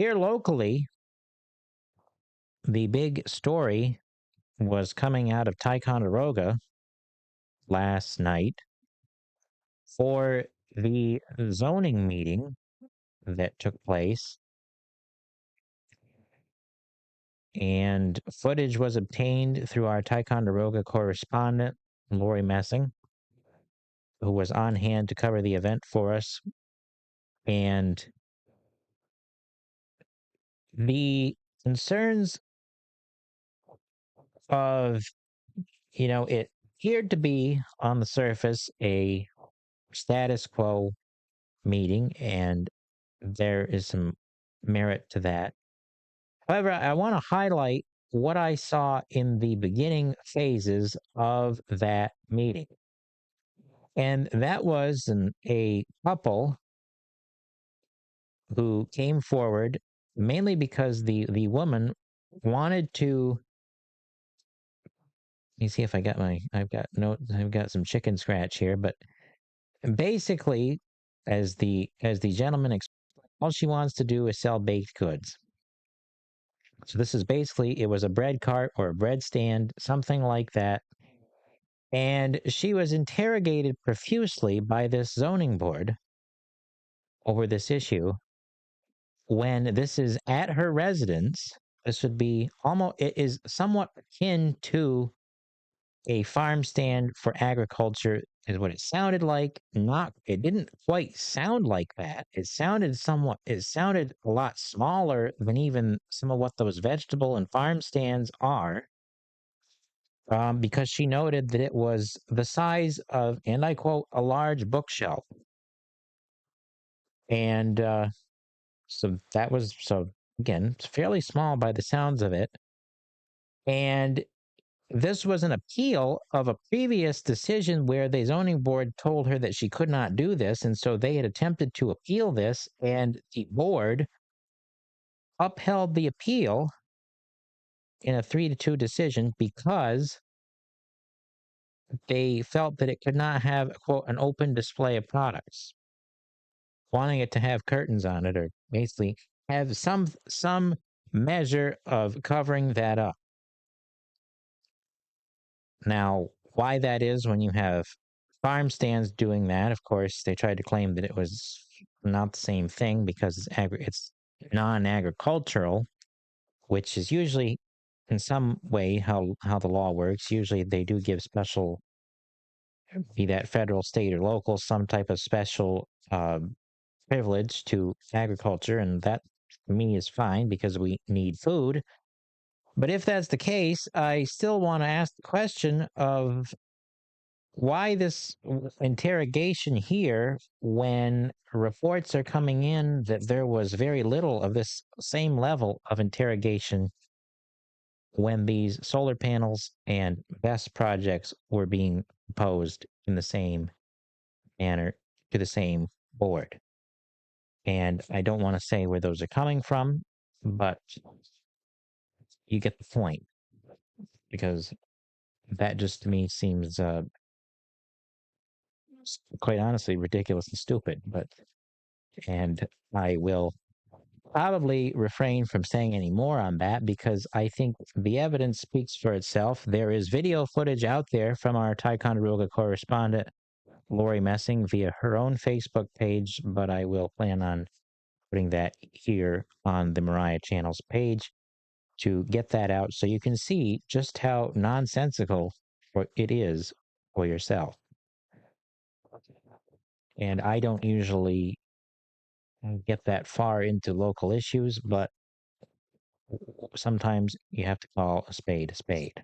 Here locally, the big story was coming out of Ticonderoga last night for the zoning meeting that took place, and footage was obtained through our Ticonderoga correspondent, Lori Messing, who was on hand to cover the event for us. And the concerns of, it appeared to be on the surface a status quo meeting, and there is some merit to that. However, I want to highlight what I saw in the beginning phases of that meeting. And that was a couple who came forward mainly because the woman wanted to. Let me see if I've got some chicken scratch here, but basically, as the gentleman explained, all she wants to do is sell baked goods. So this is basically, it was a bread cart or a bread stand, something like that. And she was interrogated profusely by this zoning board over this issue. When this is at her residence, this would be it is somewhat akin to a farm stand for agriculture, is what it sounded like. It didn't quite sound like that. It sounded a lot smaller than even some of what those vegetable and farm stands are. Because she noted that it was the size of, and I quote, a large bookshelf. And so again, it's fairly small by the sounds of it. And this was an appeal of a previous decision where the zoning board told her that she could not do this. And so they had attempted to appeal this, and the board upheld the appeal in a 3-2 decision because they felt that it could not have, quote, an open display of products, wanting it to have curtains on it, or basically have some measure of covering that up. Now, why that is when you have farm stands doing that, of course, they tried to claim that it was not the same thing because it's non-agricultural, which is usually in some way how the law works. Usually they do give special, be that federal, state, or local, some type of special privilege to agriculture, and that to me is fine because we need food. But if that's the case, I still want to ask the question of why this interrogation here when reports are coming in that there was very little of this same level of interrogation when these solar panels and BESS projects were being proposed in the same manner to the same board. And I don't want to say where those are coming from, but you get the point, because that just to me seems quite honestly ridiculous and stupid. And I will probably refrain from saying any more on that because I think the evidence speaks for itself. There is video footage out there from our Ticonderoga correspondent, Lori Messing, via her own Facebook page, but I will plan on putting that here on the Moriah channel's page to get that out so you can see just how nonsensical it is for yourself. And I don't usually get that far into local issues, but sometimes you have to call a spade a spade.